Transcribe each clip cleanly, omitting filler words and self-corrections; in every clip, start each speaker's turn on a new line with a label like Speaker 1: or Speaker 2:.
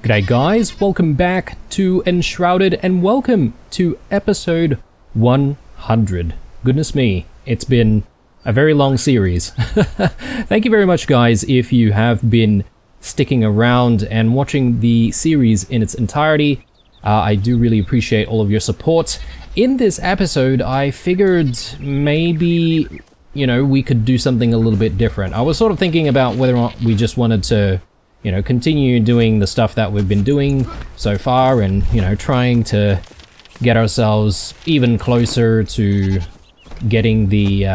Speaker 1: G'day guys, welcome back to Enshrouded and welcome to episode 100. Goodness me, it's been a very long series. Thank you very much guys if you have been sticking around and watching the series in its entirety. I do really appreciate all of your support. In this episode, I figured maybe, we could do something a little bit different. I was sort of thinking about whether or not we just wanted to continue doing the stuff that we've been doing so far and, trying to get ourselves even closer to getting the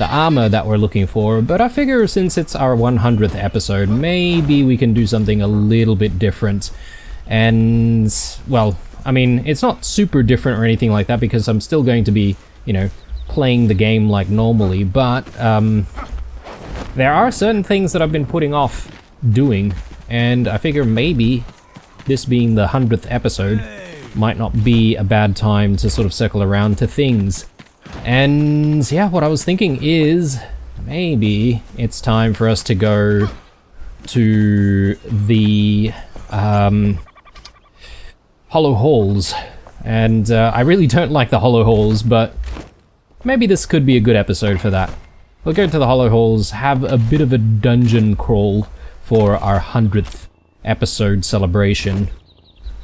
Speaker 1: armor that we're looking for. But I figure since it's our 100th episode, maybe we can do something a little bit different. And, well, I mean, it's not super different or anything like that because I'm still going to be, playing the game like normally, but there are certain things that I've been putting off doing, and I figure maybe this being the 100th episode might not be a bad time to sort of circle around to things. And yeah, what I was thinking is maybe it's time for us to go to the hollow halls. And I really don't like the hollow halls, but maybe this could be a good episode for that. We'll go to the hollow halls, have a bit of a dungeon crawl for our 100th episode celebration.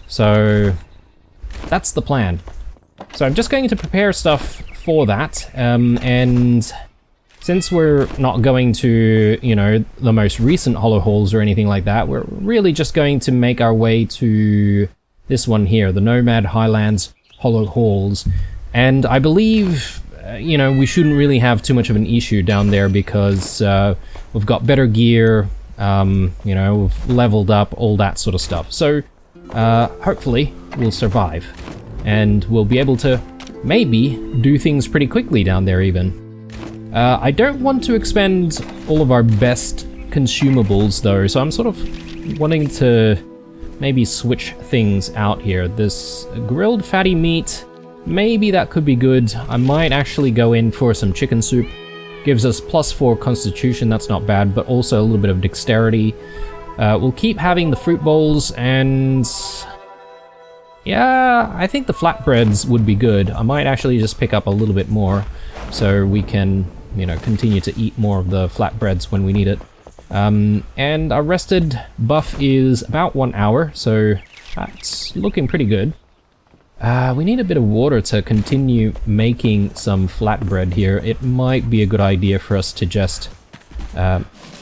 Speaker 1: So that's the plan. So I'm just going to prepare stuff for that, and since we're not going to, the most recent hollow halls or anything like that, we're really just going to make our way to this one here, the Nomad Highlands hollow halls. And I believe, we shouldn't really have too much of an issue down there because we've got better gear, we've leveled up, all that sort of stuff. So hopefully we'll survive and we'll be able to maybe do things pretty quickly down there even. I don't want to expend all of our best consumables though, so I'm sort of wanting to maybe switch things out here. This grilled fatty meat, maybe that could be good. I might actually go in for some chicken soup. Gives us +4 constitution, that's not bad, but also a little bit of dexterity. We'll keep having the fruit bowls, and yeah, I think the flatbreads would be good. I might actually just pick up a little bit more so we can, continue to eat more of the flatbreads when we need it. And our rested buff is about 1 hour, so that's looking pretty good. We need a bit of water to continue making some flatbread here. It might be a good idea for us to just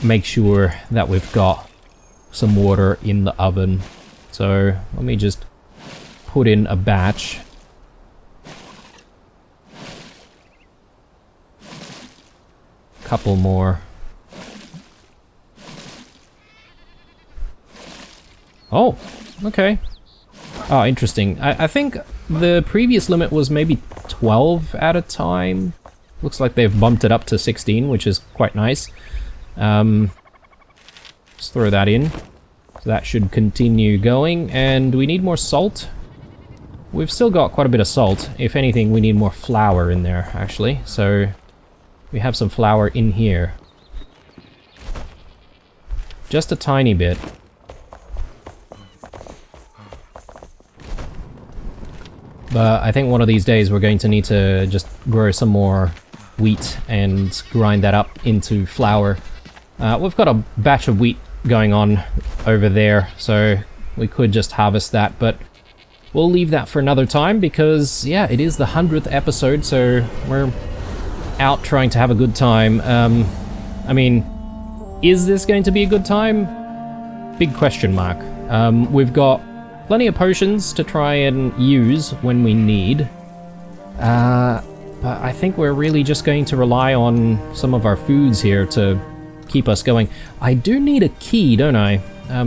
Speaker 1: make sure that we've got some water in the oven. So let me just put in a batch. Couple more. Oh, okay. Oh, interesting. I think the previous limit was maybe 12 at a time. Looks like they've bumped it up to 16, which is quite nice. Let's throw that in. So that should continue going. And we need more salt. We've still got quite a bit of salt. If anything, we need more flour in there, actually. So we have some flour in here. Just a tiny bit. But I think one of these days we're going to need to just grow some more wheat and grind that up into flour. We've got a batch of wheat going on over there, so we could just harvest that, but we'll leave that for another time because, yeah, it is the 100th episode, so we're out trying to have a good time. I mean, is this going to be a good time? Big question mark. We've got plenty of potions to try and use when we need. But I think we're really just going to rely on some of our foods here to keep us going. I do need a key, don't I?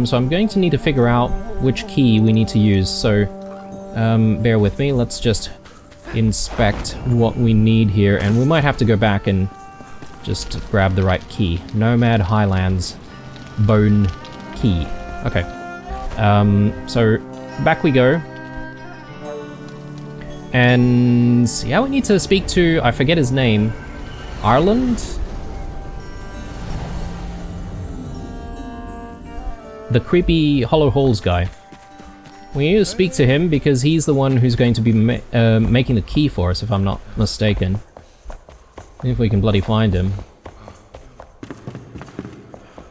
Speaker 1: So I'm going to need to figure out which key we need to use. So bear with me. Let's just inspect what we need here. And we might have to go back and just grab the right key. Nomad Highlands bone key. Okay. So back we go. And yeah, we need to speak to, I forget his name, Ireland? the creepy Hollow Halls guy. We need to speak to him because he's the one who's going to be making the key for us, if I'm not mistaken. If we can bloody find him.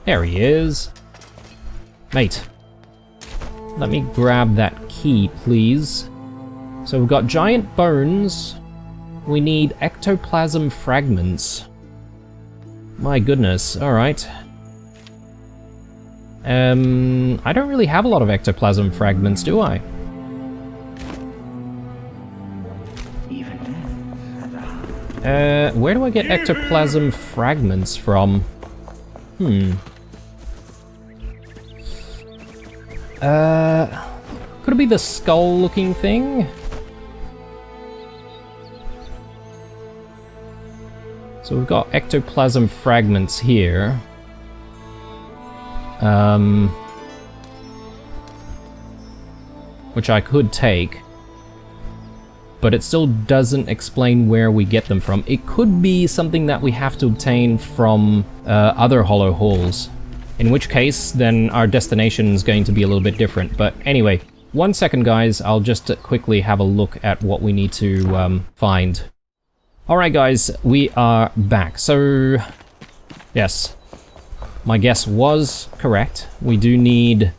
Speaker 1: There he is. Mate. Let me grab that key, please. So we've got giant bones. We need ectoplasm fragments. My goodness, alright. I don't really have a lot of ectoplasm fragments, do I? Where do I get ectoplasm fragments from? Could it be the skull-looking thing? So we've got ectoplasm fragments here. Which I could take. But it still doesn't explain where we get them from. It could be something that we have to obtain from other Hollow Halls. In which case, then our destination is going to be a little bit different. But anyway, 1 second guys, I'll just quickly have a look at what we need to find. Alright guys, we are back. So, yes, my guess was correct. We do need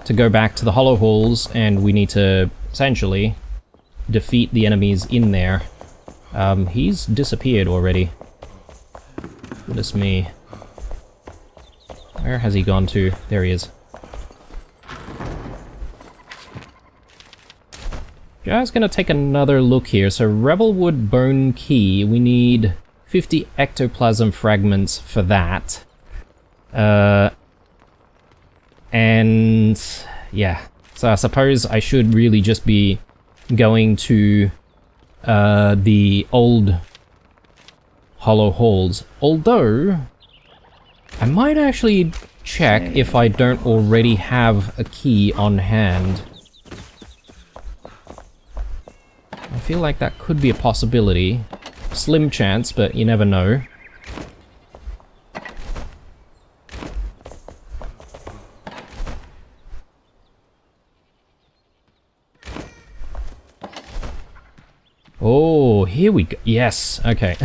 Speaker 1: to go back to the Hollow Halls and we need to essentially defeat the enemies in there. He's disappeared already. Goodness me. Where has he gone to? There he is. Just gonna take another look here. So Revelwood Bone Key, we need 50 ectoplasm fragments for that. And yeah, so I suppose I should really just be going to the old Hollow Halls. Although, I might actually check if I don't already have a key on hand. I feel like that could be a possibility. Slim chance, but you never know. Oh, here we go. Yes, okay.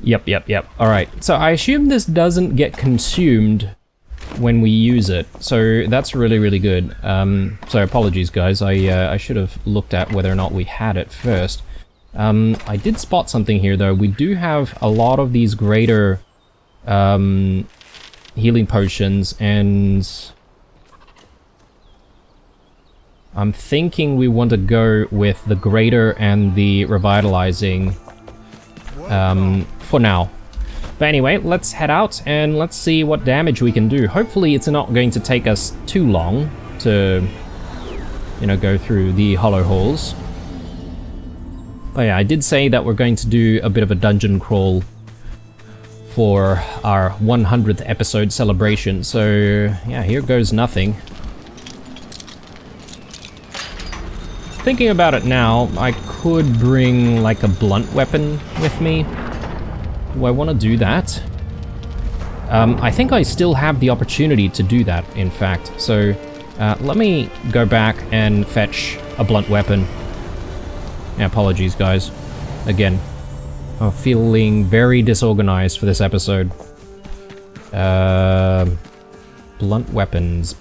Speaker 1: Yep. Alright, so I assume this doesn't get consumed when we use it, so that's really, really good. So apologies guys, I should have looked at whether or not we had it first. I did spot something here though. We do have a lot of these greater healing potions, and I'm thinking we want to go with the greater and the revitalizing for now. But anyway, let's head out and let's see what damage we can do. Hopefully it's not going to take us too long to, you know, go through the Hollow Halls. But yeah, I did say that we're going to do a bit of a dungeon crawl for our 100th episode celebration. So yeah, here goes nothing. Thinking about it now, I could bring like a blunt weapon with me. Do I want to do that? I think I still have the opportunity to do that, in fact. So let me go back and fetch a blunt weapon. Yeah, apologies guys. Again, I'm feeling very disorganized for this episode. Blunt weapons.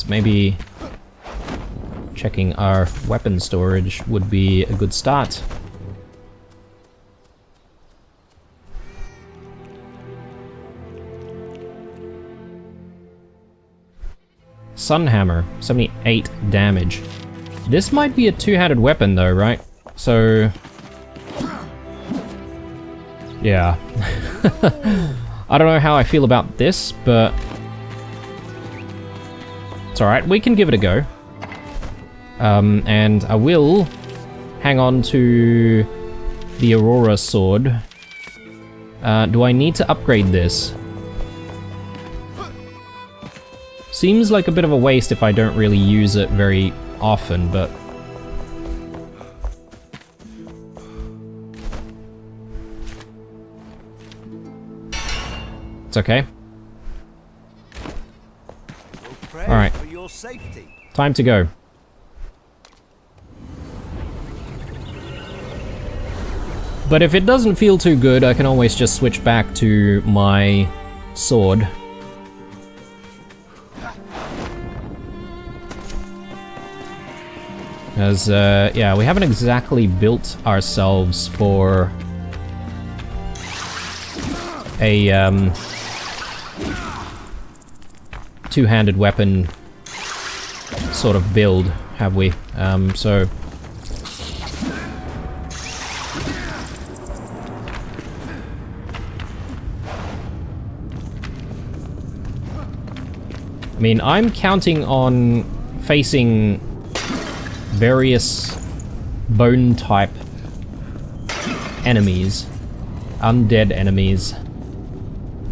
Speaker 1: Maybe checking our weapon storage would be a good start. Sunhammer, 78 damage. This might be a two-handed weapon though, right? So yeah. I don't know how I feel about this, but it's alright, we can give it a go. And I will hang on to the Aurora sword. Do I need to upgrade this? Seems like a bit of a waste if I don't really use it very often, but it's okay. Alright.
Speaker 2: For your safety.
Speaker 1: Time to go. But if it doesn't feel too good, I can always just switch back to my sword. Because, yeah, we haven't exactly built ourselves for a, two-handed weapon sort of build, have we? So... I mean, I'm counting on facing various bone-type enemies, undead enemies.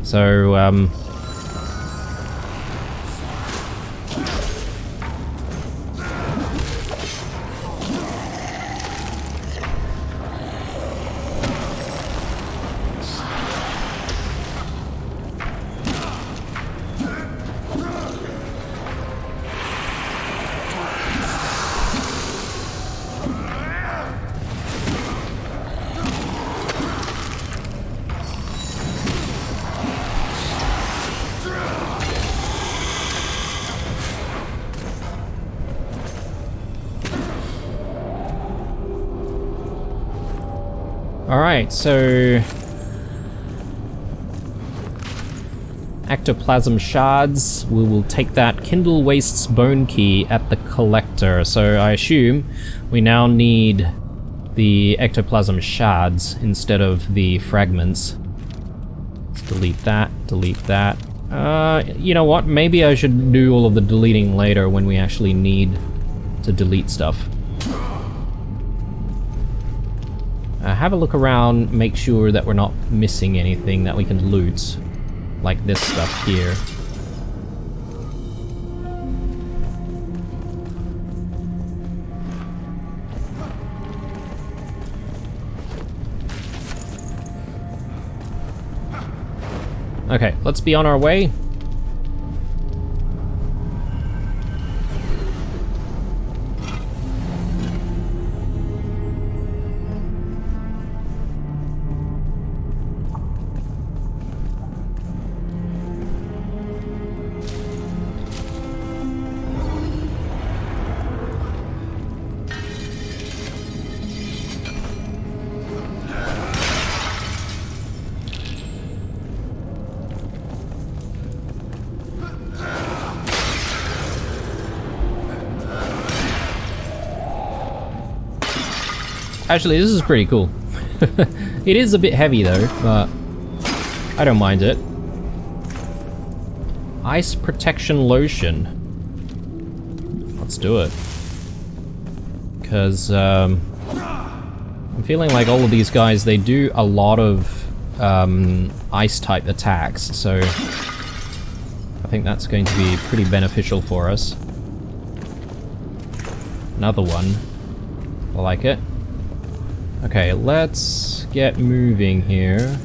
Speaker 1: So, alright, so... Ectoplasm shards, we will take that Kindle Waste's bone key at the collector. So I assume we now need the ectoplasm shards instead of the fragments. Let's delete that, delete that. You know what, maybe I should do all of the deleting later when we actually need to delete stuff. Have a look around, make sure that we're not missing anything that we can loot. Like this stuff here. Okay, let's be on our way. Actually, this is pretty cool. It is a bit heavy though, but I don't mind it. Ice protection lotion. Let's do it. Because I'm feeling like all of these guys, they do a lot of ice type attacks, so I think that's going to be pretty beneficial for us. Another one. I like it. Okay, let's get moving here.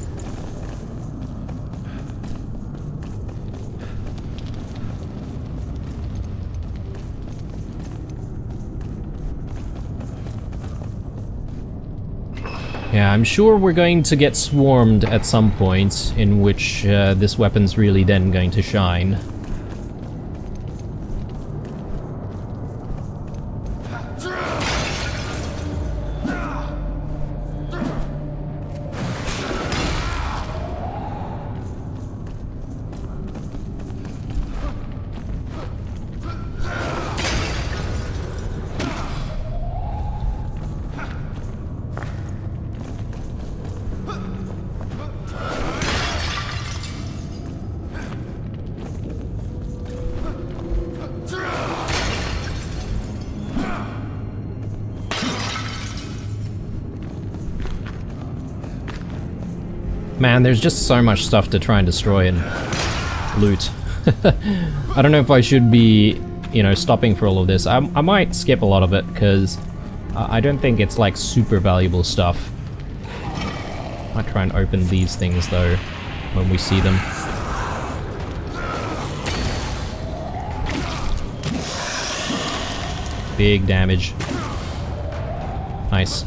Speaker 1: Yeah, I'm sure we're going to get swarmed at some point, in which this weapon's really then going to shine. Man, there's just so much stuff to try and destroy and loot. I don't know if I should be, you know, stopping for all of this. I might skip a lot of it, because I don't think it's like super valuable stuff. Might try and open these things though, when we see them. big damage. Nice.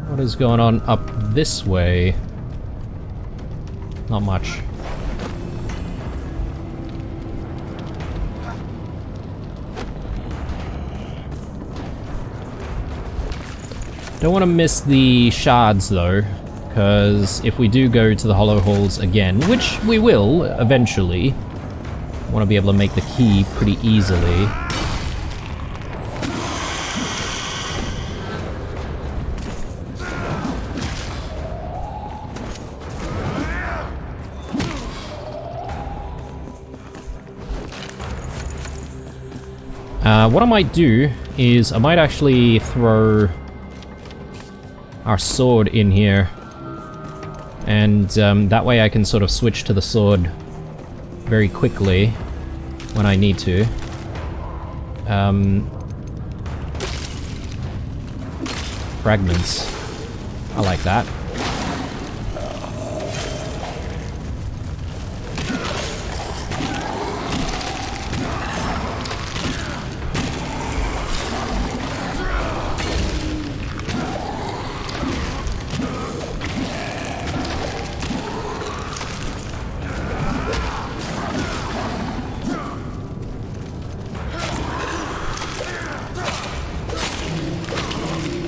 Speaker 1: What is going on up this way? Not much. Don't want to miss the shards though, because if we do go to the hollow halls again, which we will eventually, I want to be able to make the key pretty easily. What I might do is I might actually throw our sword in here, and that way I can sort of switch to the sword very quickly when I need to. Fragments. I like that.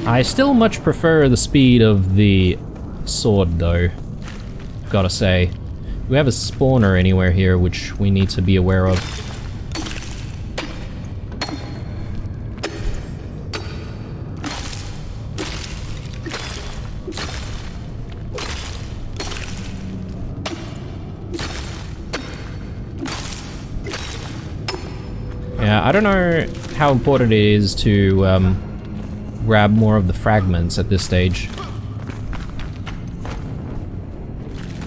Speaker 1: I still much prefer the speed of the sword though, gotta say. Do we have a spawner anywhere here which we need to be aware of? Yeah, I don't know how important it is to grab more of the fragments at this stage.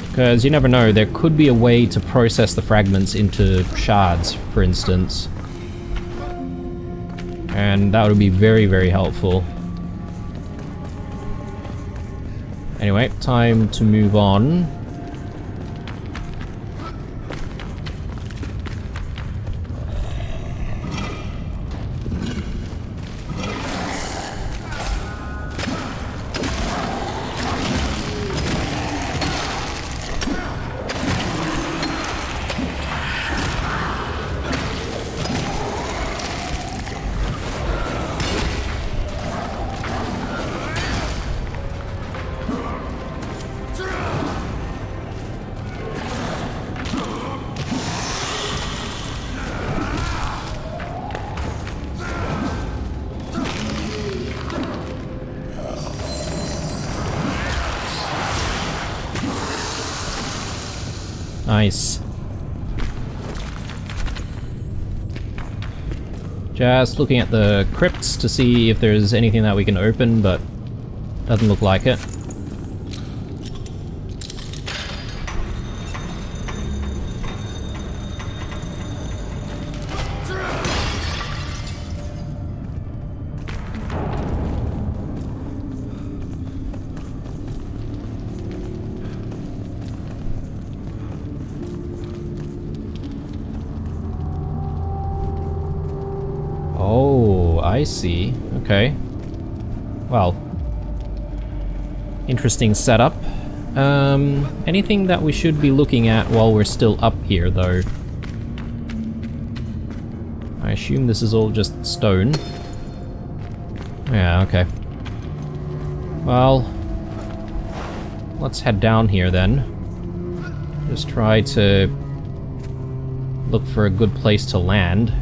Speaker 1: Because you never know, there could be a way to process the fragments into shards, for instance. And that would be very, very helpful. Anyway, time to move on. Nice. Just looking at the crypts to see if there's anything that we can open, but doesn't look like it. Oh, I see. Okay. Well, interesting setup. Anything that we should be looking at while we're still up here, though? I assume this is all just stone. Yeah, okay. Well, let's head down here then. Just try to look for a good place to land.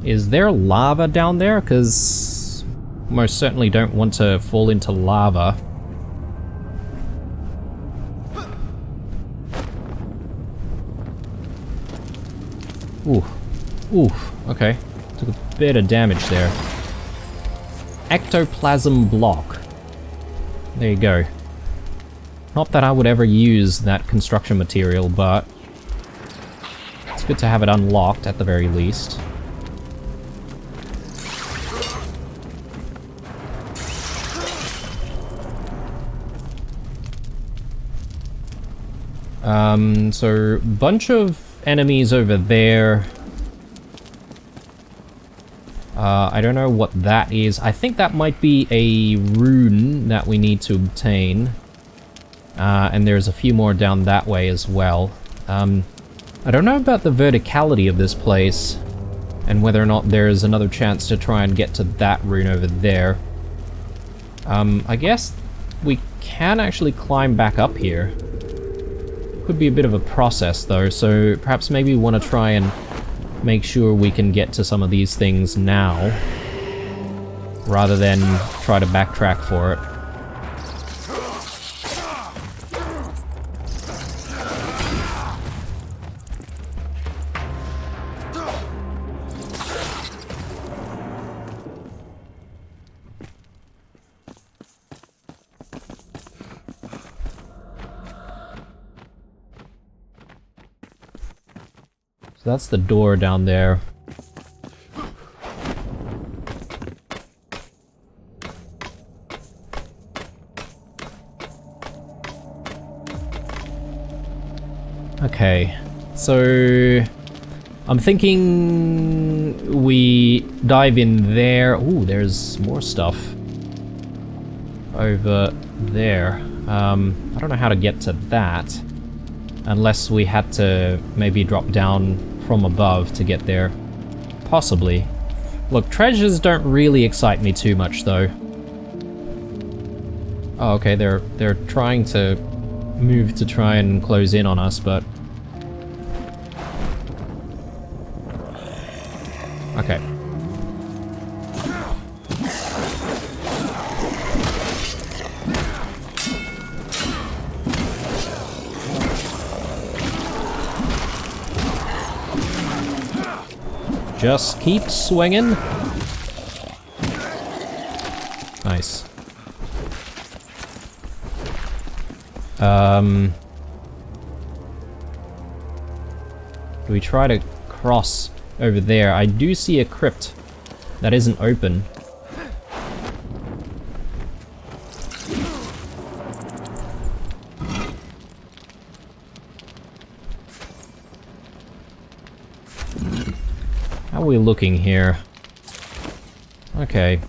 Speaker 1: Is there lava down there? Because most certainly don't want to fall into lava. Ooh. Ooh. Okay. Took a bit of damage there. Ectoplasm block. There you go. Not that I would ever use that construction material, but it's good to have it unlocked at the very least. So bunch of enemies over there. I don't know what that is. I think that might be a rune that we need to obtain. And there's a few more down that way as well. I don't know about the verticality of this place, and whether or not there's another chance to try and get to that rune over there. I guess we can actually climb back up here. Could be a bit of a process though, so perhaps maybe we want to try and make sure we can get to some of these things now, rather than try to backtrack for it. So that's the door down there. Okay, so I'm thinking we dive in there. Ooh, there's more stuff over there. I don't know how to get to that, unless we had to maybe drop down from above to get there. Possibly. Look, treasures don't really excite me too much though. Oh, okay, they're trying to move to try and close in on us, but okay. Just keep swinging. Nice. Do we try to cross over there? I do see a crypt that isn't open. How are we looking here? Okay.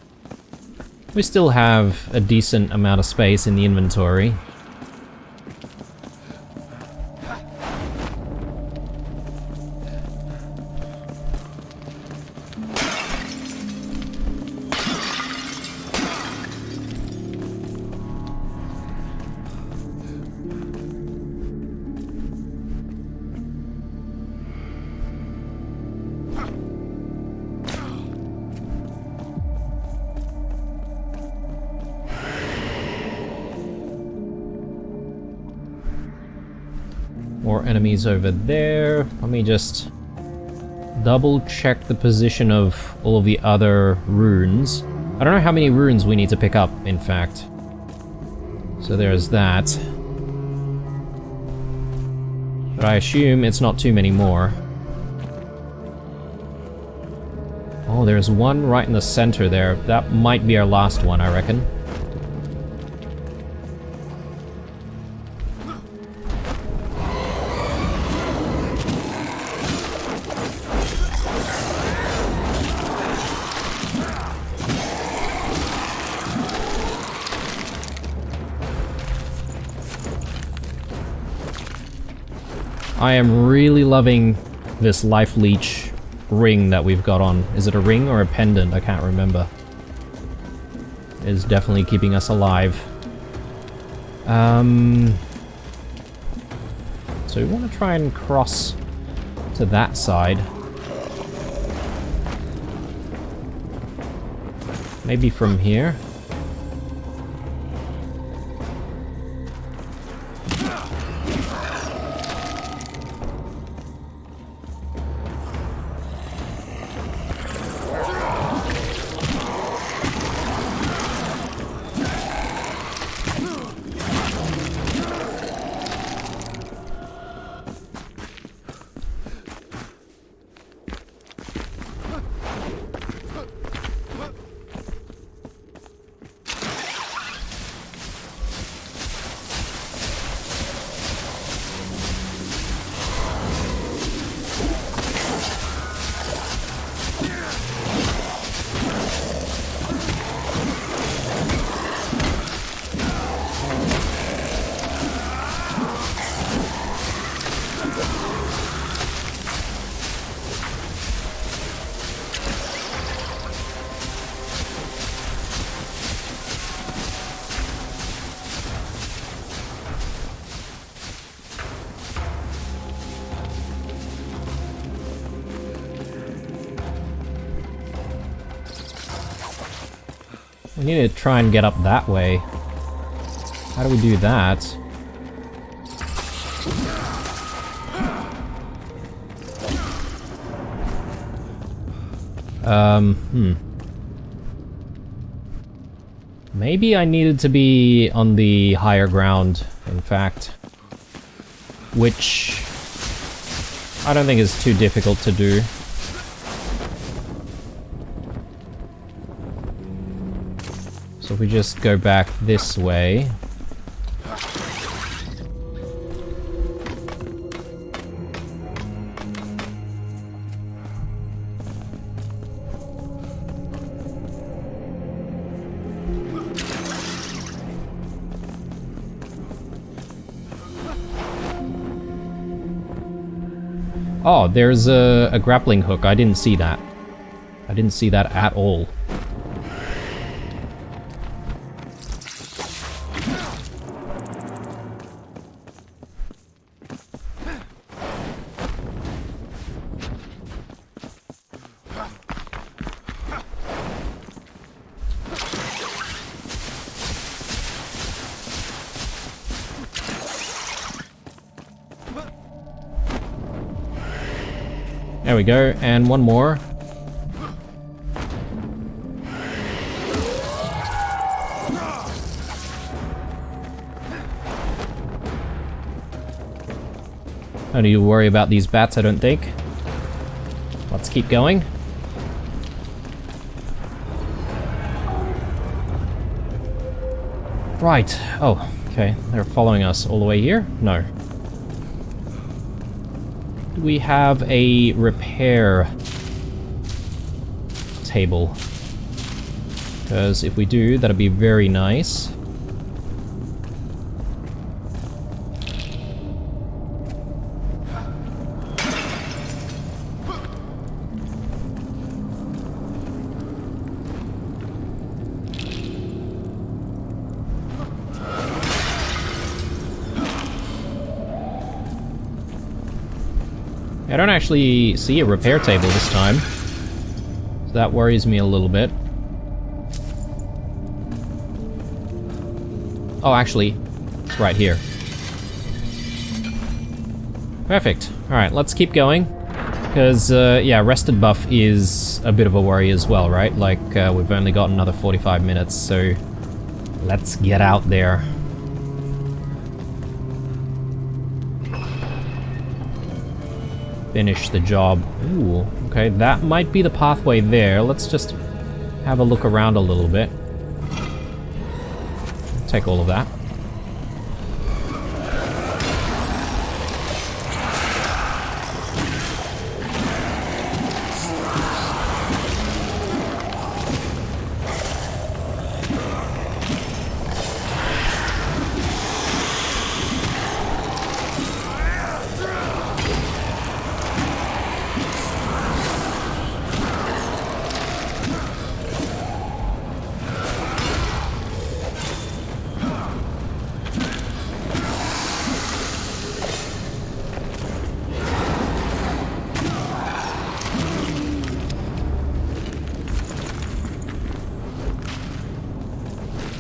Speaker 1: We still have a decent amount of space in the inventory. More enemies over there. Let me just double check the position of all of the other runes. I don't know how many runes we need to pick up, in fact. So there's that. But I assume it's not too many more. Oh, there's one right in the center there. That might be our last one, I reckon. I am really loving this life leech ring that we've got on. Is it a ring or a pendant? I can't remember. It is definitely keeping us alive. So we want to try and cross to that side. Maybe from here? We need to try and get up that way. How do we do that? Maybe I needed to be on the higher ground, in fact. Which I don't think is too difficult to do. So if we just go back this way. Oh, there's a grappling hook. I didn't see that. I didn't see that at all. There we go, and one more. Don't need to worry about these bats, I don't think. Let's keep going. Right. Oh, okay. They're following us all the way here? No. Do we have a repair table? Because if we do, that'd be very nice. I don't actually see a repair table this time, so that worries me a little bit. Oh, actually, it's right here. Perfect. Alright, let's keep going. Because, yeah, rested buff is a bit of a worry as well, right? Like, we've only got another 45 minutes, so let's get out there. Finish the job. Ooh, okay, that might be the pathway there. Let's just have a look around a little bit. Take all of that.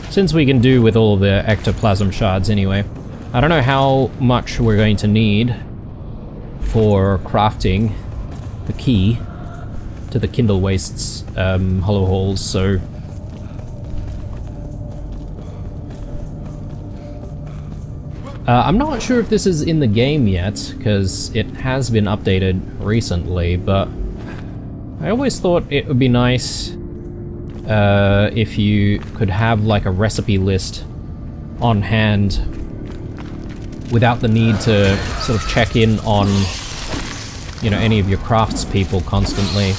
Speaker 1: Since we can do with all of the ectoplasm shards anyway. I don't know how much we're going to need for crafting the key to the Kindle Wastes hollow halls, so... I'm not sure if this is in the game yet, because it has been updated recently, but I always thought it would be nice if you could have like a recipe list on hand without the need to sort of check in on, you know, any of your craftspeople constantly.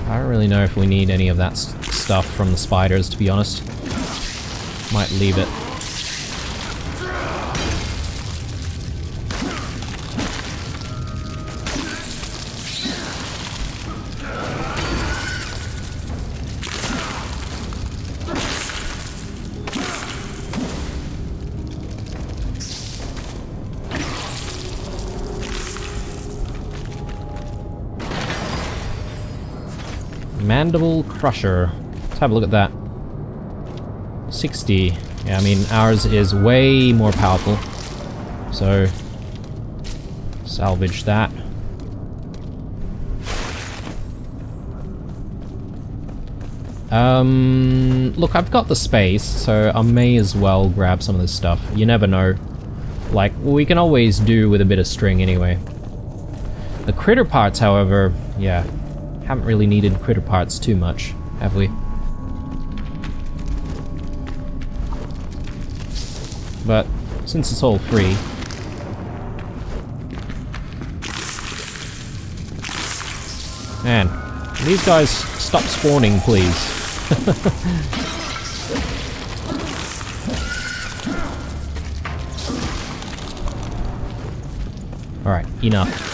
Speaker 1: I don't really know if we need any of that stuff from the spiders, to be honest. Might leave it. Mandible Crusher. Let's have a look at that. 60. Yeah, I mean, ours is way more powerful. So, salvage that. Look, I've got the space, so I may as well grab some of this stuff. You never know. Like, we can always do with a bit of string anyway. The critter parts, however, yeah. Haven't really needed critter parts too much, have we? But since it's all free... Man, these guys stop spawning, please. Alright, enough.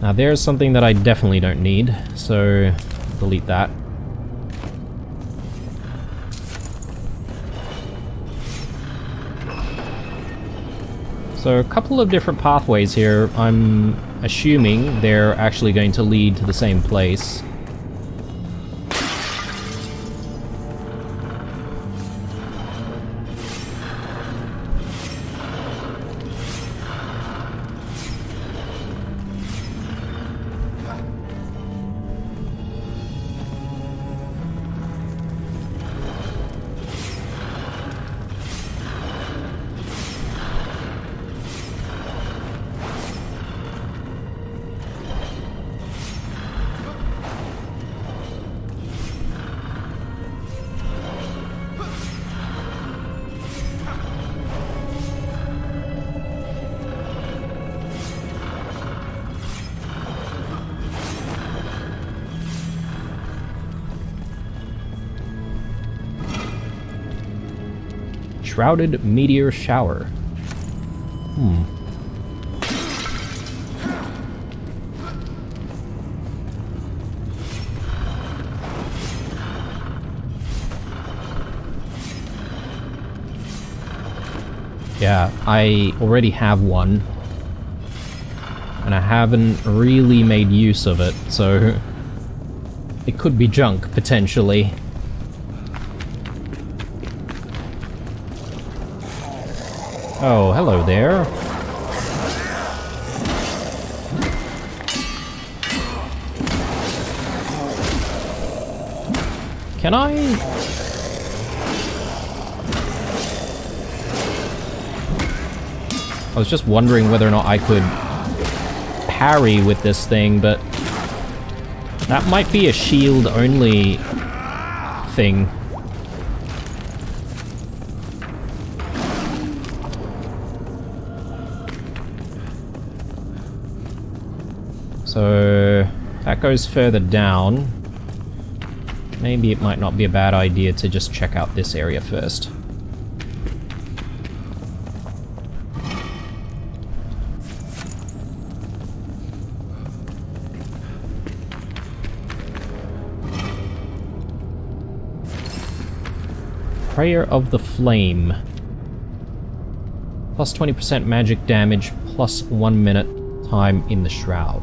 Speaker 1: Now there's something that I definitely don't need, so delete that. So a couple of different pathways here. I'm assuming they're actually going to lead to the same place. Enshrouded meteor shower. Yeah, I already have one. And I haven't really made use of it, so it could be junk, potentially. Oh, hello there. Can I? I was just wondering whether or not I could parry with this thing, but that might be a shield only thing. So that goes further down. Maybe it might not be a bad idea to just check out this area first. Prayer of the Flame. Plus 20% magic damage, plus 1 minute time in the shroud.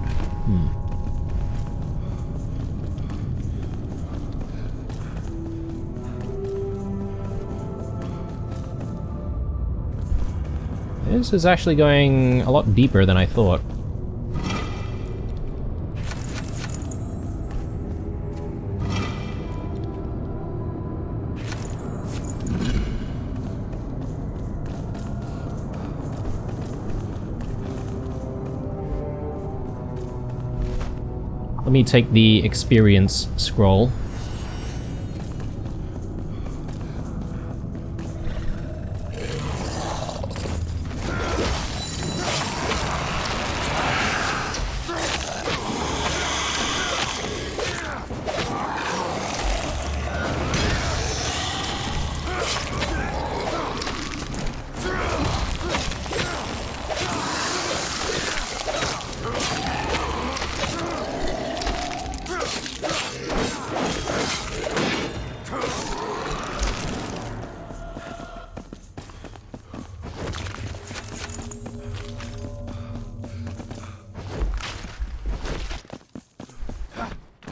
Speaker 1: This is actually going a lot deeper than I thought. Let me take the experience scroll.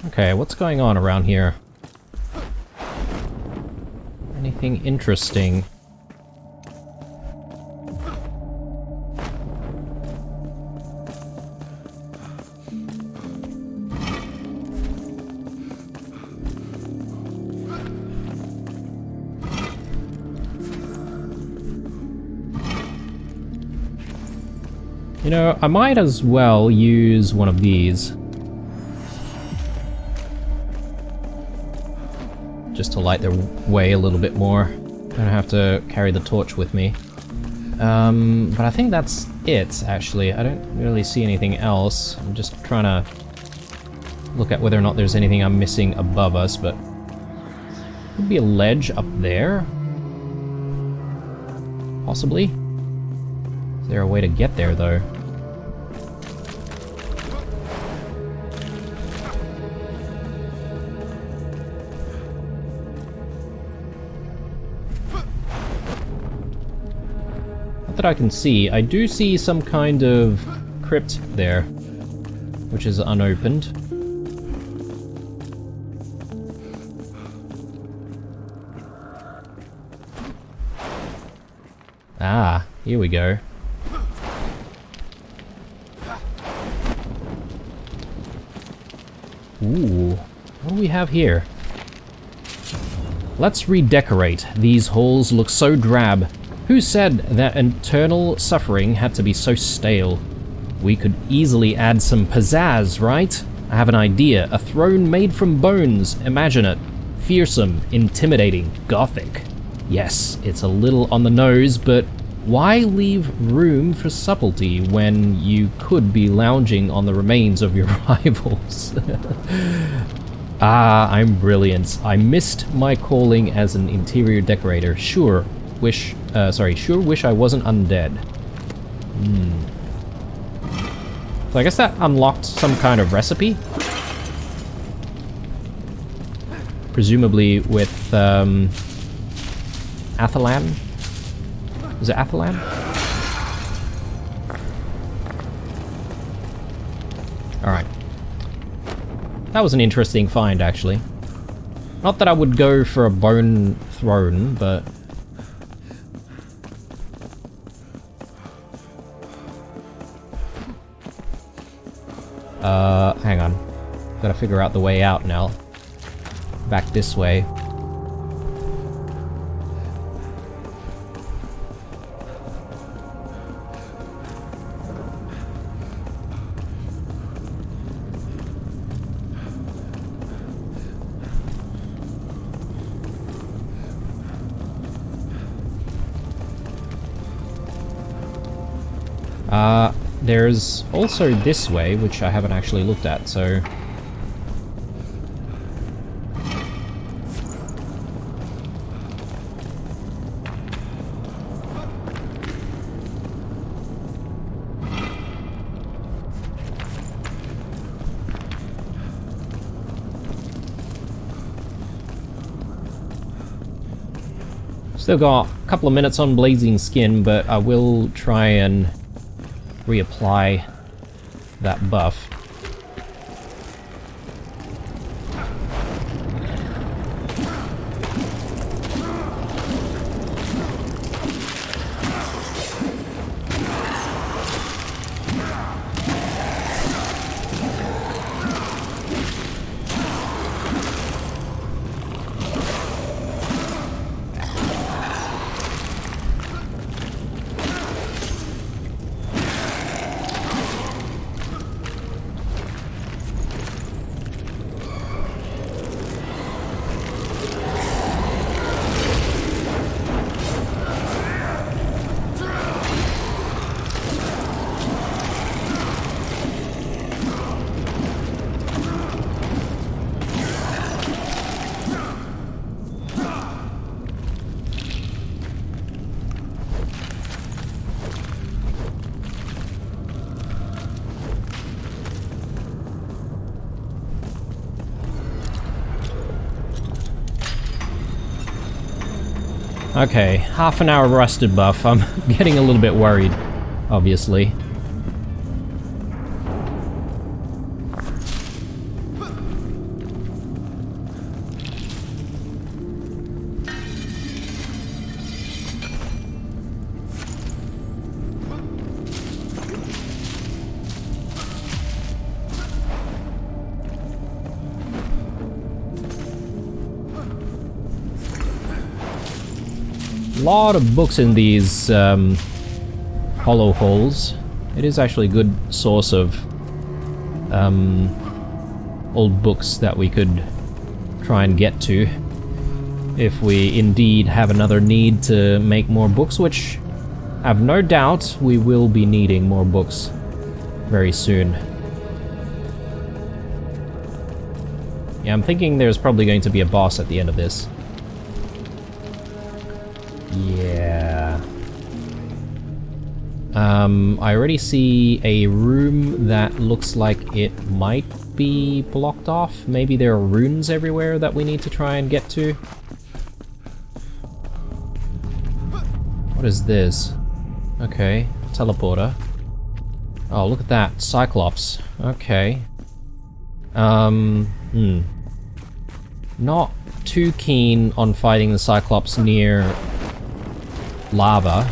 Speaker 1: Okay, what's going on around here? Anything interesting? You know, I might as well use one of these. Just to light their way a little bit more. Don't have to carry the torch with me. But I think that's it, actually. I don't really see anything else. I'm just trying to look at whether or not there's anything I'm missing above us, but... Could be a ledge up there? Possibly? Is there a way to get there, though? That I can see. I do see some kind of crypt there, which is unopened. Ah, here we go. Ooh, what do we have here? Let's redecorate. These halls look so drab. Who said that eternal suffering had to be so stale? We could easily add some pizzazz, right? I have an idea. A throne made from bones. Imagine it. Fearsome, intimidating, gothic. Yes, it's a little on the nose, but why leave room for subtlety when you could be lounging on the remains of your rivals? Ah, I'm brilliant. I missed my calling as an interior decorator. Sure wish I wasn't undead. So I guess that unlocked some kind of recipe. Presumably with, Athalan? Is it Athalan? Alright. That was an interesting find, actually. Not that I would go for a bone throne, but... hang on. Gotta figure out the way out now. Back this way. There's also this way, which I haven't actually looked at, so... Still got a couple of minutes on Blazing Skin, but I will try and reapply that buff. Okay, half an hour rusted buff. I'm getting a little bit worried, obviously. Lot of books in these hollow holes. It is actually a good source of old books that we could try and get to if we indeed have another need to make more books, which I have no doubt we will be needing more books very soon. Yeah, I'm thinking there's probably going to be a boss at the end of this. Yeah. I already see a room that looks like it might be blocked off. Maybe there are runes everywhere that we need to try and get to. What is this? Okay, teleporter. Oh, look at that. Cyclops. Okay. Not too keen on fighting the Cyclops near lava.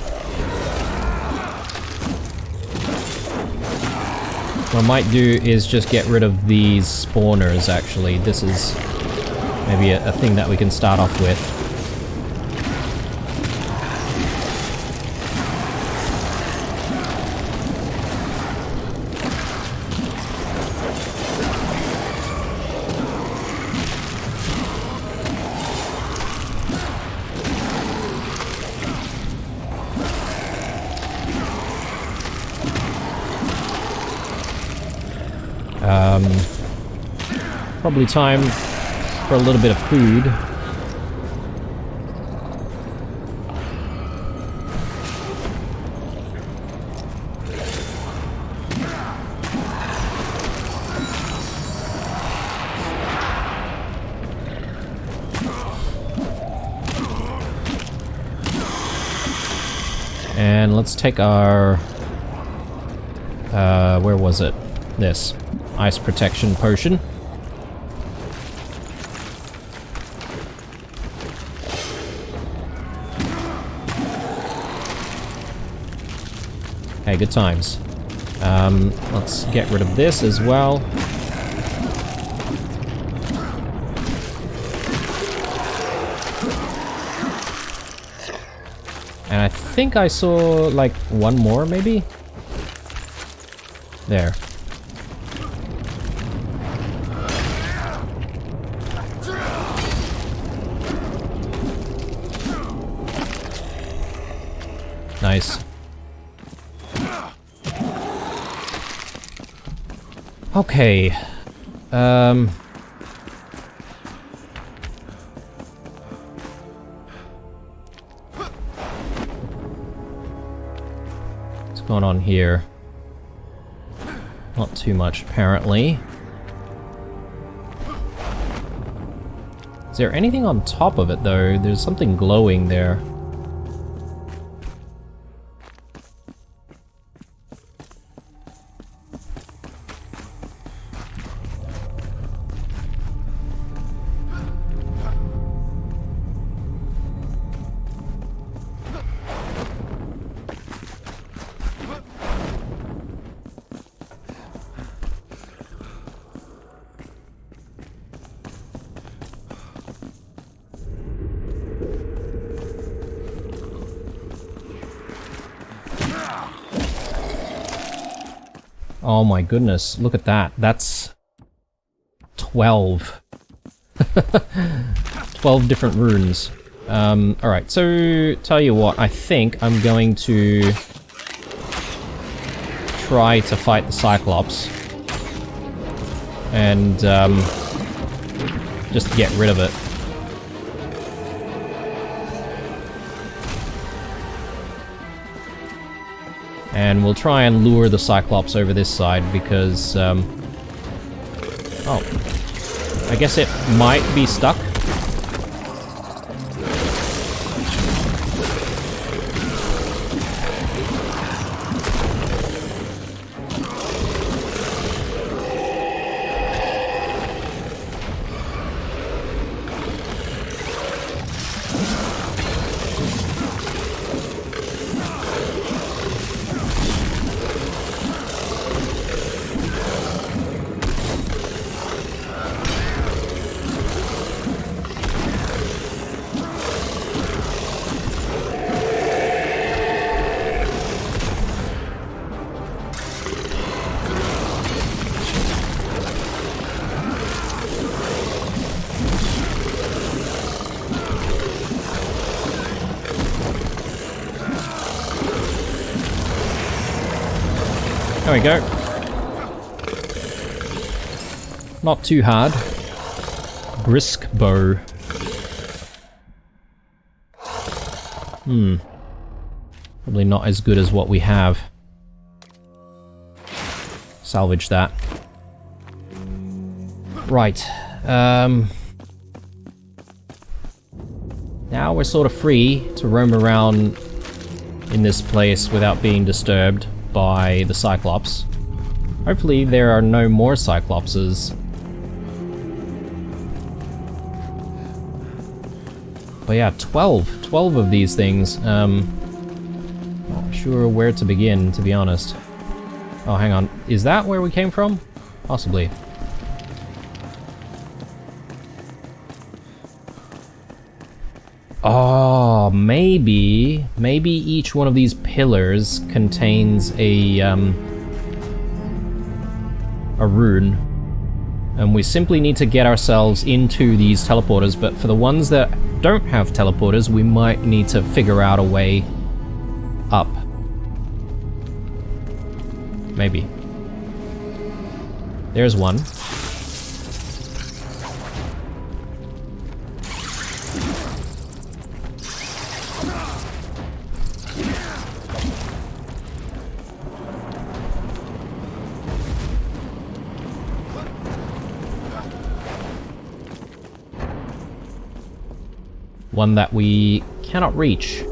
Speaker 1: What I might do is just get rid of these spawners, actually. This is maybe a thing that we can start off with. Probably time for a little bit of food. And let's take our... where was it? This. Ice protection potion. Hey, good times. Let's get rid of this as well. And I think I saw, like, one more, maybe? There. Nice. Okay. What's going on here? Not too much, apparently. Is there anything on top of it, though? There's something glowing there. Oh my goodness, look at that. That's 12. 12 different runes. Alright, so tell you what, I think I'm going to try to fight the Cyclops and just get rid of it. And we'll try and lure the Cyclops over this side because, oh, I guess it might be stuck. There we go. Not too hard. Brisk bow. Probably not as good as what we have. Salvage that. Right. Now we're sort of free to roam around in this place without being disturbed by the Cyclops. Hopefully there are no more Cyclopses. But yeah, 12 of these things. Not sure where to begin, to be honest. Oh, hang on. Is that where we came from? Possibly. Oh, maybe each one of these pillars contains a rune, and we simply need to get ourselves into these teleporters, but for the ones that don't have teleporters, we might need to figure out a way up. Maybe. There's one. One that we cannot reach.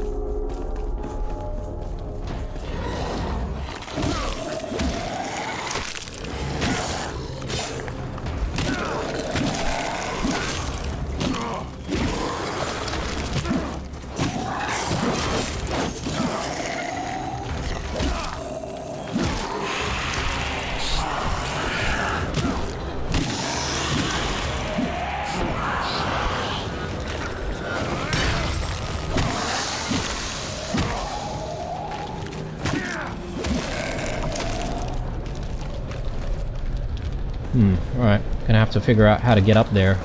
Speaker 1: Alright, gonna have to figure out how to get up there.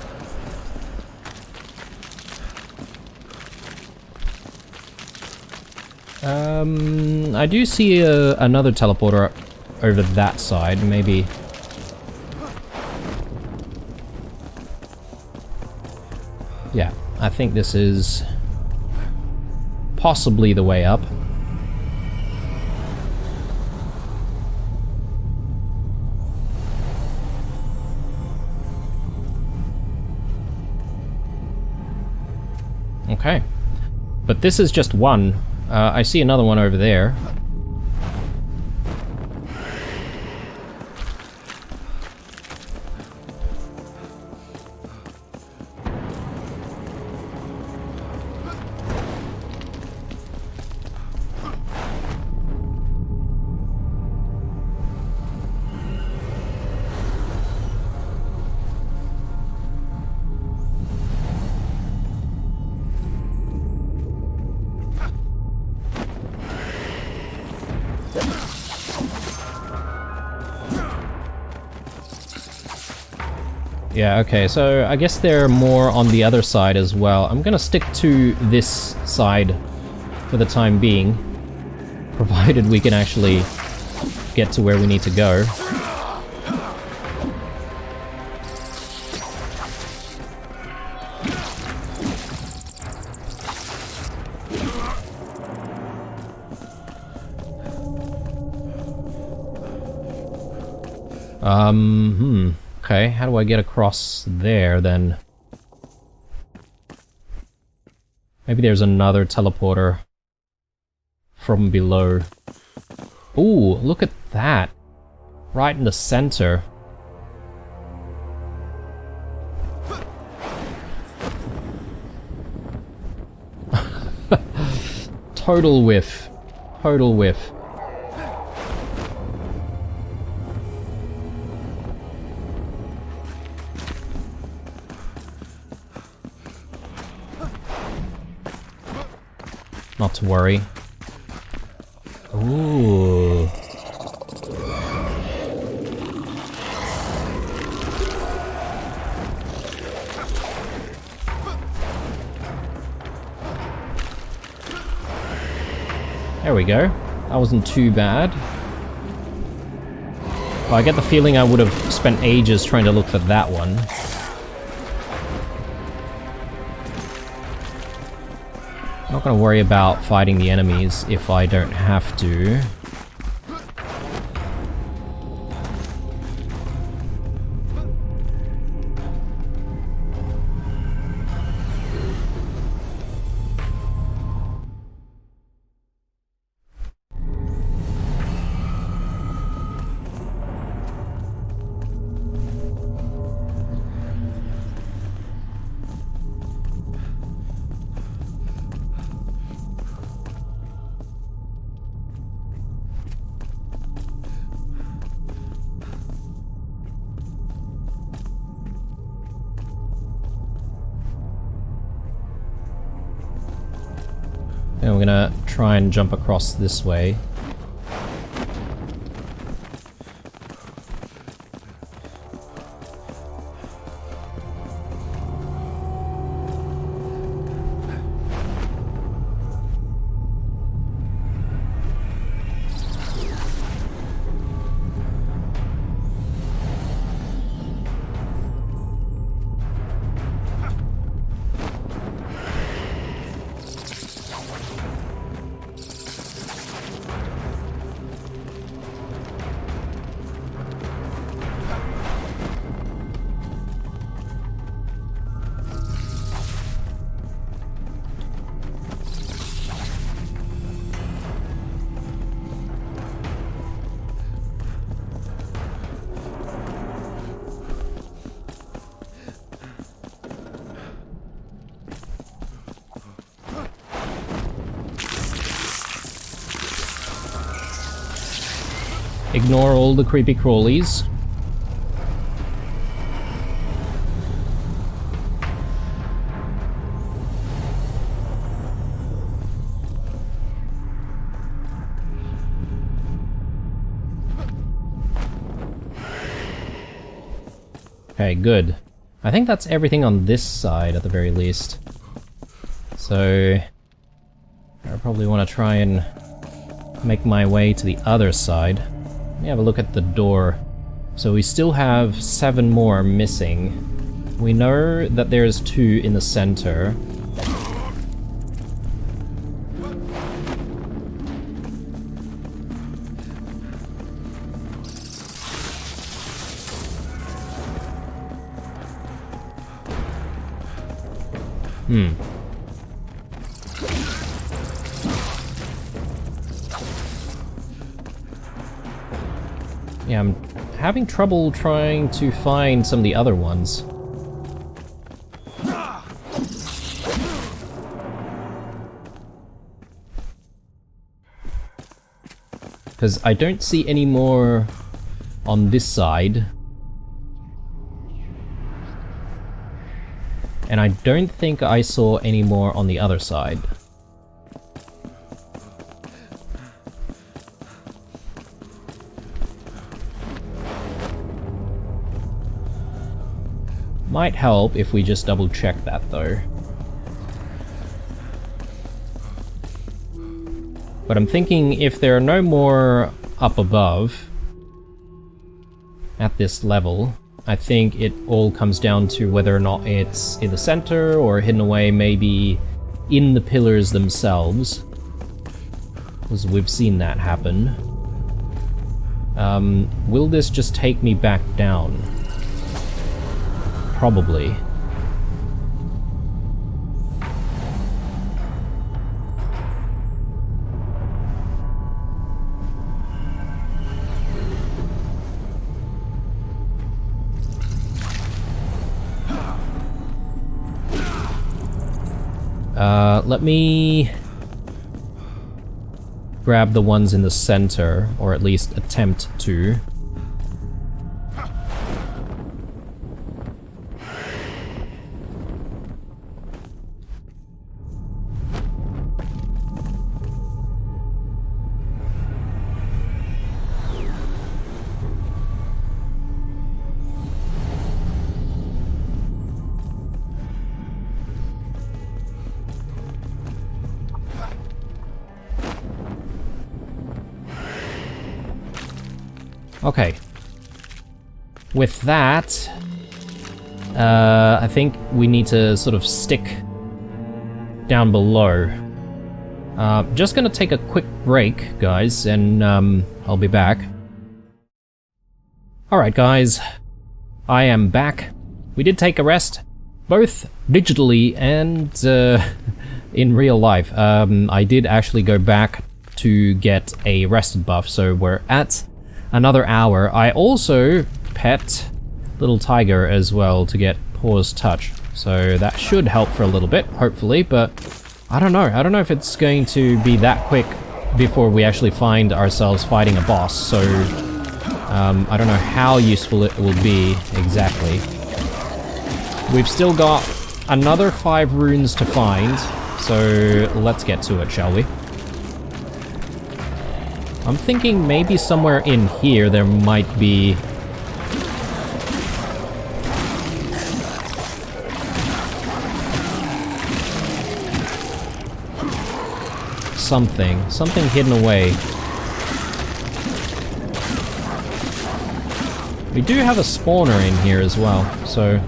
Speaker 1: I do see another teleporter over that side, maybe. Yeah, I think this is possibly the way up. Okay. But this is just one. I see another one over there. Yeah, okay, so I guess there are more on the other side as well. I'm gonna stick to this side for the time being, provided we can actually get to where we need to go. Okay, how do I get across there then? Maybe there's another teleporter from below. Ooh, look at that! Right in the center. Total whiff. Total whiff. Not to worry. Ooh. There we go. That wasn't too bad. Well, I get the feeling I would have spent ages trying to look for that one. I'm not gonna worry about fighting the enemies if I don't have to. And we're gonna try and jump across this way. Ignore all the creepy crawlies. Okay, good. I think that's everything on this side at the very least. So I probably want to try and make my way to the other side. Let me have a look at the door. So we still have 7 more missing. We know that there's 2 in the center. Yeah, I'm having trouble trying to find some of the other ones. Because I don't see any more on this side. And I don't think I saw any more on the other side. Might help if we just double check that though. But I'm thinking if there are no more up above at this level, I think it all comes down to whether or not it's in the center or hidden away maybe in the pillars themselves. Because we've seen that happen. Will this just take me back down? Probably. Let me grab the ones in the center, or at least attempt to. Okay. With that, I think we need to sort of stick down below. Just gonna take a quick break, guys, and I'll be back. Alright, guys. I am back. We did take a rest, both digitally and in real life. I did actually go back to get a rested buff, so we're at another hour. I also pet little tiger as well to get Paws Touch, so that should help for a little bit, hopefully, but I don't know. I don't know if it's going to be that quick before we actually find ourselves fighting a boss, so I don't know how useful it will be exactly. We've still got another 5 runes to find, so let's get to it, shall we? I'm thinking maybe somewhere in here there might be something hidden away. We do have a spawner in here as well, so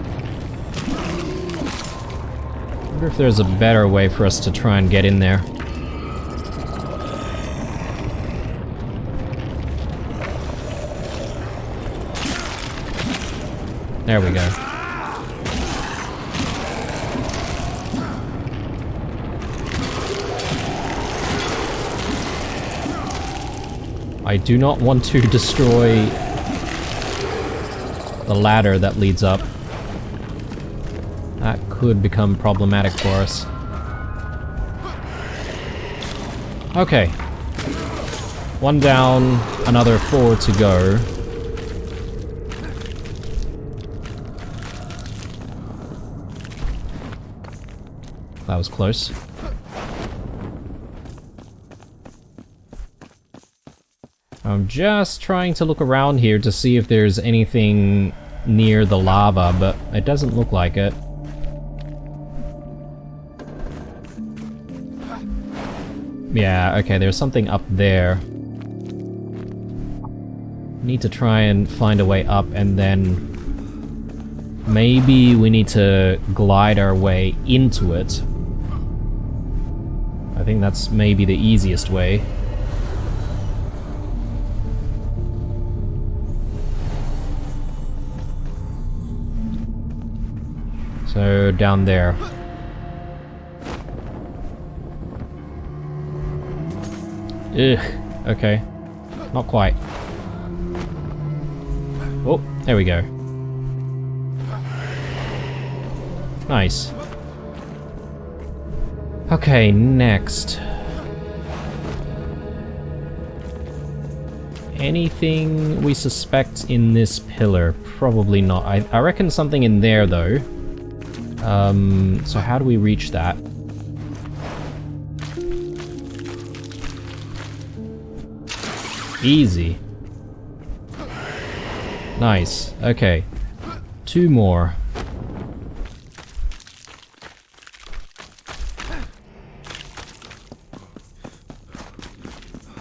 Speaker 1: I wonder if there's a better way for us to try and get in there. There we go. I do not want to destroy the ladder that leads up. That could become problematic for us. Okay. 1 down, another 4 to go. That was close. I'm just trying to look around here to see if there's anything near the lava, but it doesn't look like it. Yeah, okay, there's something up there. Need to try and find a way up, and then maybe we need to glide our way into it. I think that's maybe the easiest way. So, down there. Ugh, okay. Not quite. Oh, there we go. Nice. Okay, next. Anything we suspect in this pillar? Probably not. I reckon something in there, though. So how do we reach that? Easy. Nice. Okay. 2 more.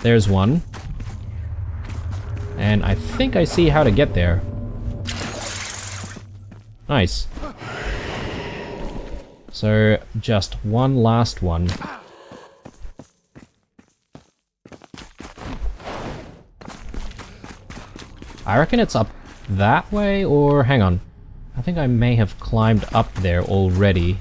Speaker 1: There's one. And I think I see how to get there. Nice. So, just one last one. I reckon it's up that way, or hang on. I think I may have climbed up there already.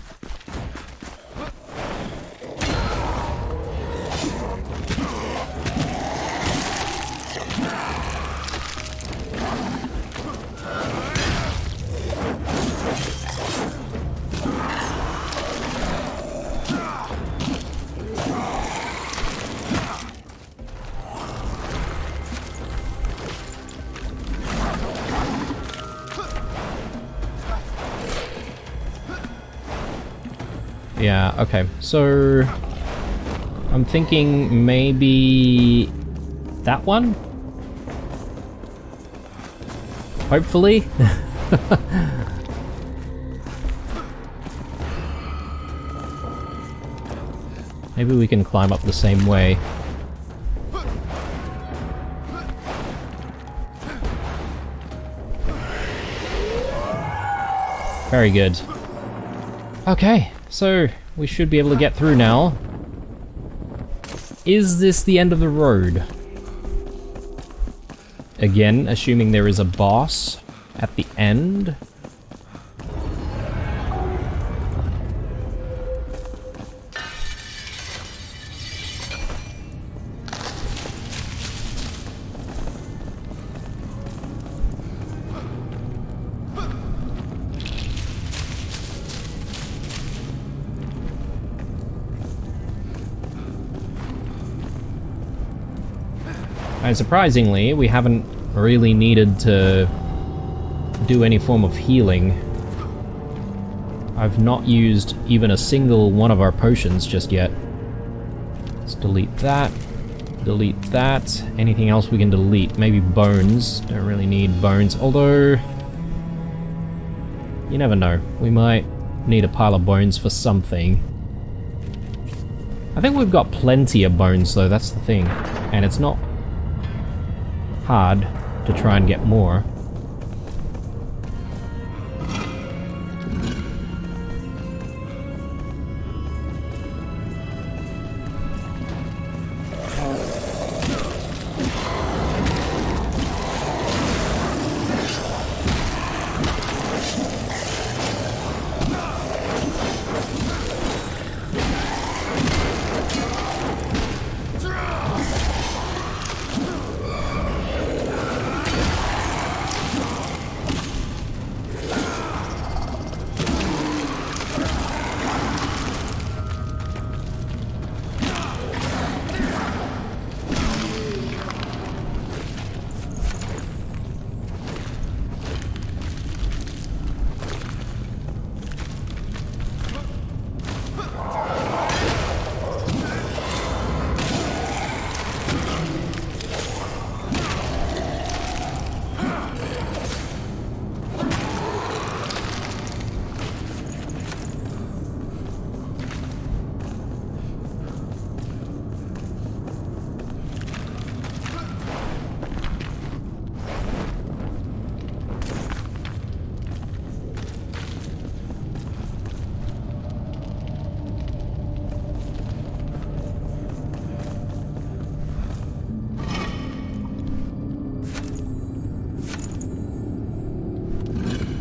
Speaker 1: Yeah, okay, so I'm thinking maybe that one? Hopefully? Maybe we can climb up the same way. Very good. Okay. So, we should be able to get through now. Is this the end of the road? Again, assuming there is a boss at the end. And surprisingly, we haven't really needed to do any form of healing. I've not used even a single one of our potions just yet. Let's delete that. Delete that. Anything else we can delete? Maybe bones. Don't really need bones. Although, you never know. We might need a pile of bones for something. I think we've got plenty of bones though, that's the thing. And it's not hard to try and get more.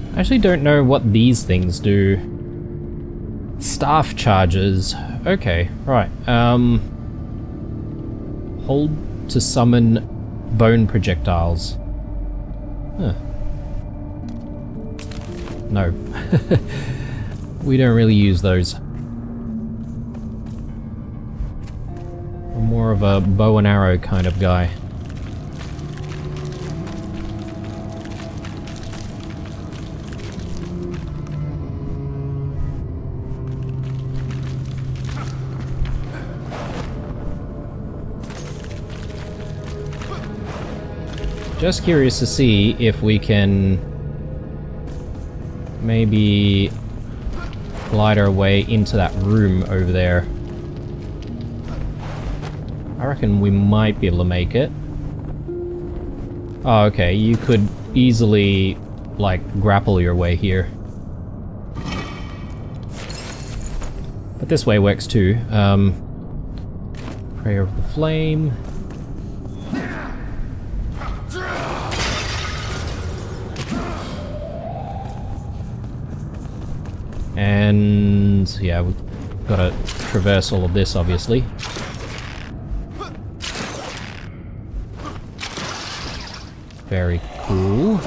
Speaker 1: I actually don't know what these things do. Staff charges. Okay, right. Hold to summon bone projectiles. Huh. No. We don't really use those. I'm more of a bow and arrow kind of guy. Just curious to see if we can maybe glide our way into that room over there. I reckon we might be able to make it. Oh, okay, you could easily, like, grapple your way here. But this way works too. Prayer of the Flame. And yeah, we've got to traverse all of this, obviously. Very cool.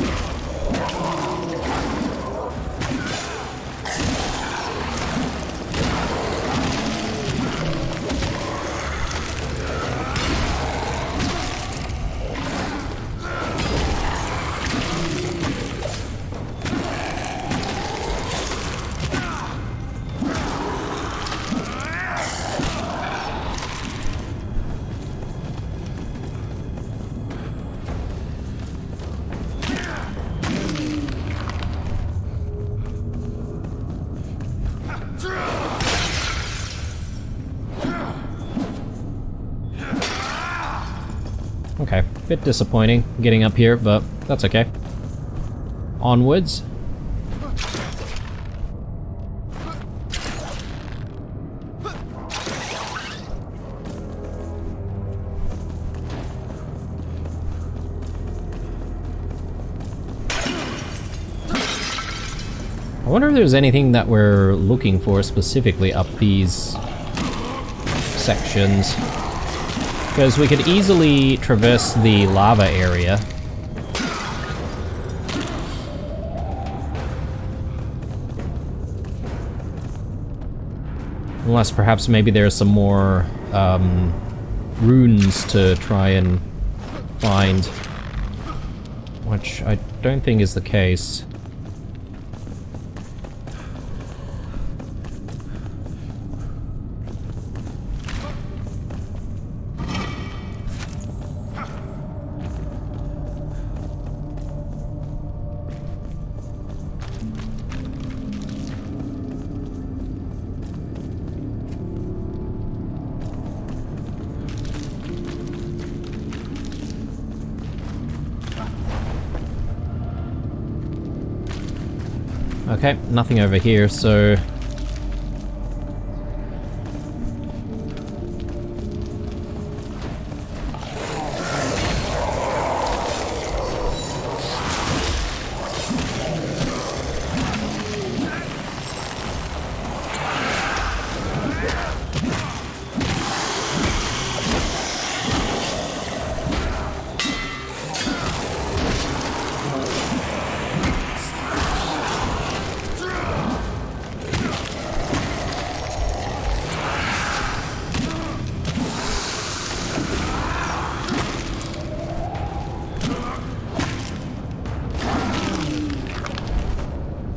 Speaker 1: Okay, bit disappointing getting up here, but that's okay. Onwards. I wonder if there's anything that we're looking for specifically up these sections. Because we could easily traverse the lava area. Unless perhaps maybe there's some more runes to try and find. Which I don't think is the case. Okay, nothing over here, so...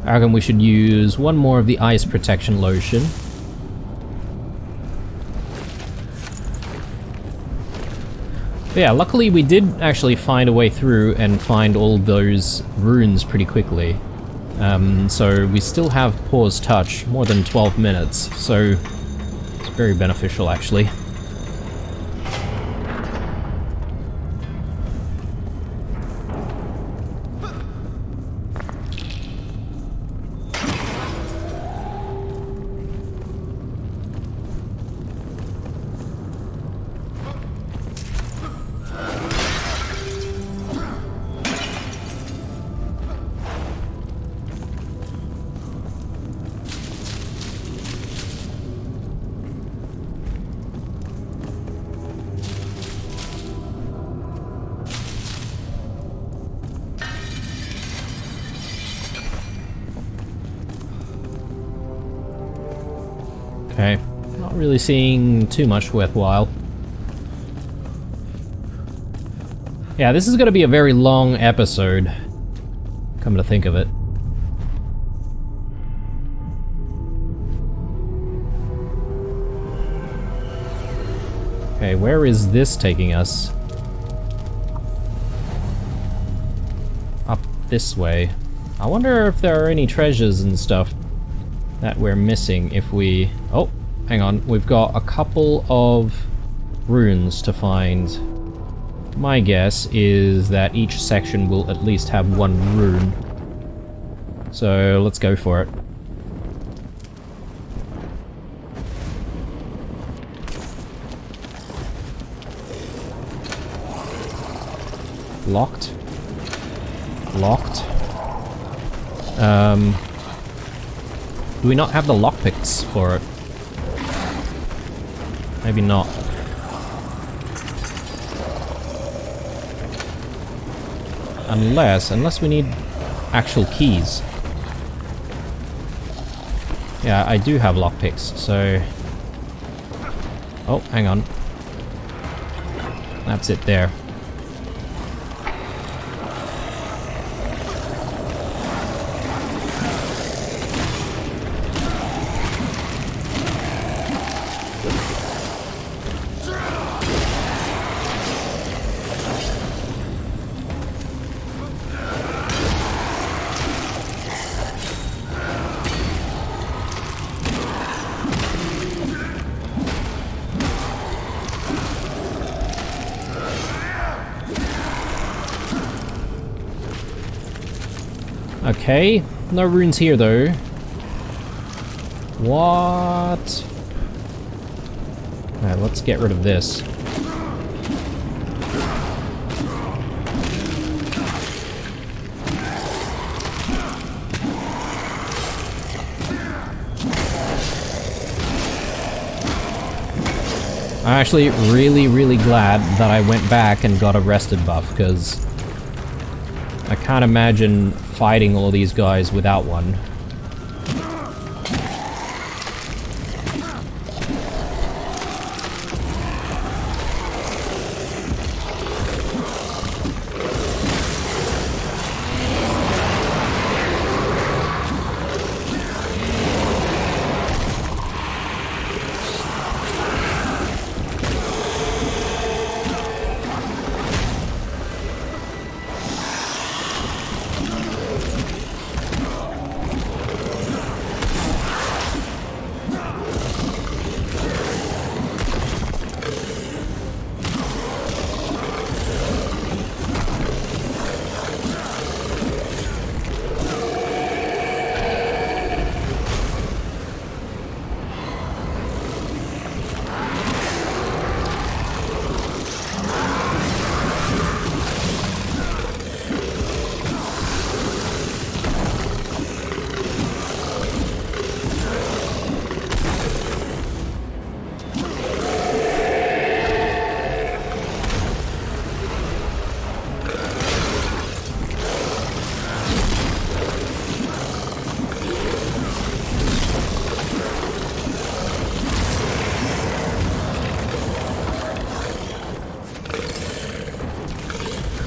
Speaker 1: I reckon we should use one more of the ice protection lotion. But yeah, luckily we did actually find a way through and find all those runes pretty quickly. So we still have Pause Touch, more than 12 minutes, so it's very beneficial actually. Okay, not really seeing too much worthwhile. Yeah, this is going to be a very long episode, come to think of it. Okay, where is this taking us? Up this way. I wonder if there are any treasures and stuff that we're missing if we... Oh, hang on. We've got a couple of runes to find. My guess is that each section will at least have one rune. So let's go for it. Locked. Locked. Do we not have the lockpicks for it? Maybe not. Unless we need actual keys. Yeah, I do have lockpicks, so... Oh, hang on. That's it there. Okay, no runes here though. What? Alright, let's get rid of this. I'm actually really glad that I went back and got a rested buff, because I can't imagine fighting all these guys without one.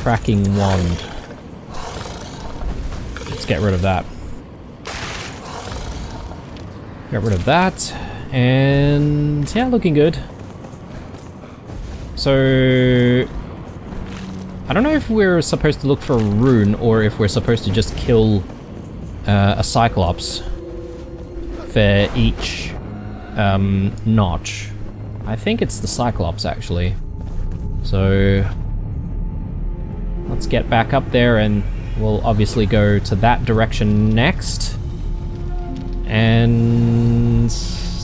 Speaker 1: Cracking wand. Let's get rid of that. Get rid of that. And yeah, looking good. So I don't know if we're supposed to look for a rune or if we're supposed to just kill a Cyclops for each notch. I think it's the Cyclops actually. So let's get back up there and we'll obviously go to that direction next and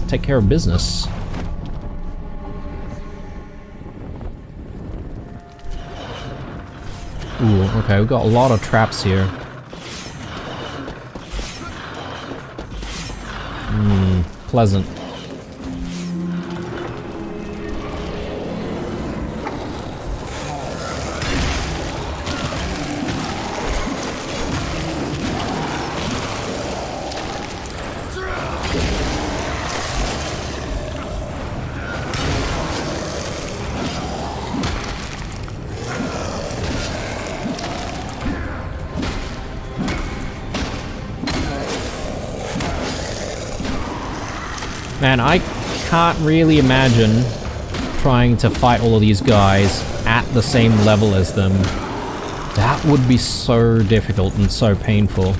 Speaker 1: take care of business. Ooh, okay, we've got a lot of traps here. Pleasant. Man, I can't really imagine trying to fight all of these guys at the same level as them. That would be so difficult and so painful.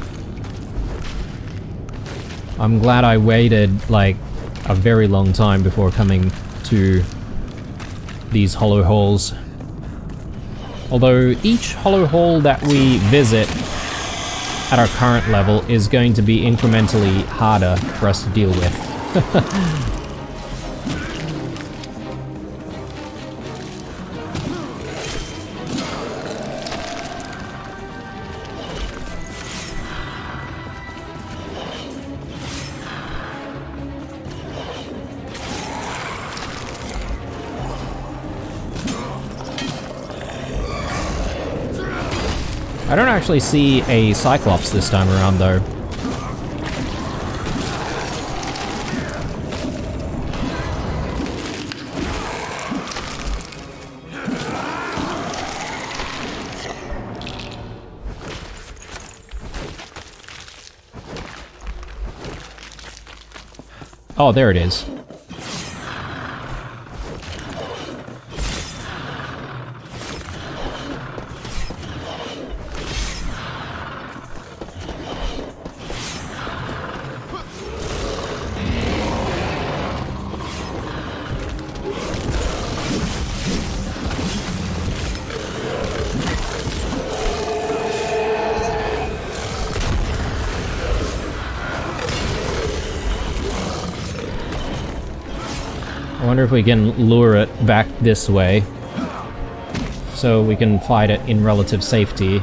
Speaker 1: I'm glad I waited, like, a very long time before coming to these hollow holes. Although each hollow hole that we visit at our current level is going to be incrementally harder for us to deal with. I don't actually see a Cyclops this time around, though. Oh, there it is. I wonder if we can lure it back this way so we can fight it in relative safety.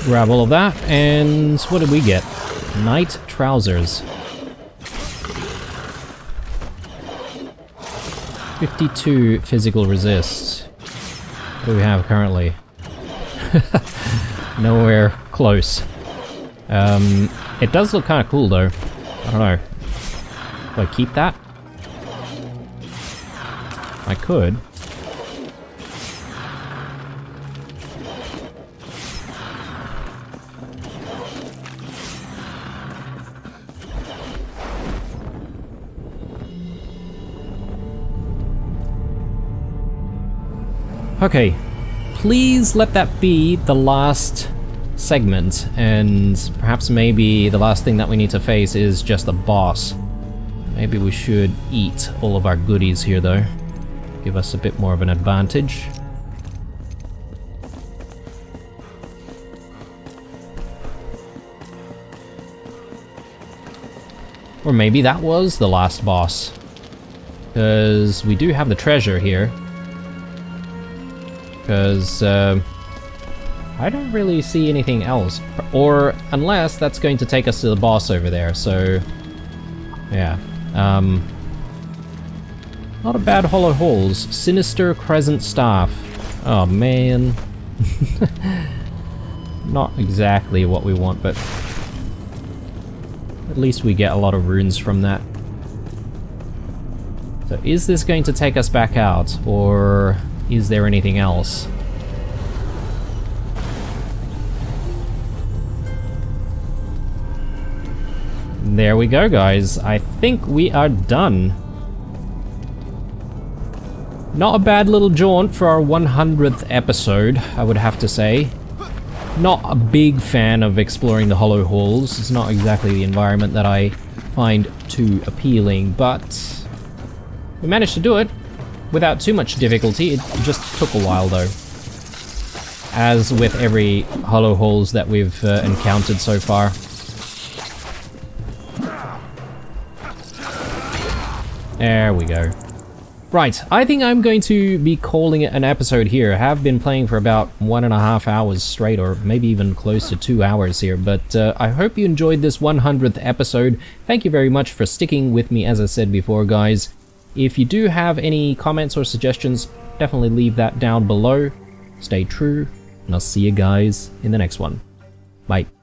Speaker 1: Grab all of that, and what did we get? Night trousers. 52 physical resist. What do we have currently? Nowhere close. It does look kind of cool though. I don't know. Do I keep that? I could. Okay, please let that be the last segment, and perhaps maybe the last thing that we need to face is just a boss. Maybe we should eat all of our goodies here though. Give us a bit more of an advantage. Or maybe that was the last boss. Because we do have the treasure here. Because I don't really see anything else. Or unless that's going to take us to the boss over there, so yeah. Not a bad hollow holes. Sinister Crescent Staff. Oh man. Not exactly what we want, but at least we get a lot of runes from that. So is this going to take us back out, or is there anything else? There we go, guys. I think we are done. Not a bad little jaunt for our 100th episode, I would have to say. Not a big fan of exploring the hollow halls. It's not exactly the environment that I find too appealing, but we managed to do it without too much difficulty. It just took a while though. as with every hollow holes that we've encountered so far. There we go. Right, I think I'm going to be calling it an episode here. I have been playing for about 1.5 hours straight, or maybe even close to 2 hours here, but I hope you enjoyed this 100th episode. Thank you very much for sticking with me, as I said before, guys. If you do have any comments or suggestions, definitely leave that down below. Stay true, and I'll see you guys in the next one. Bye.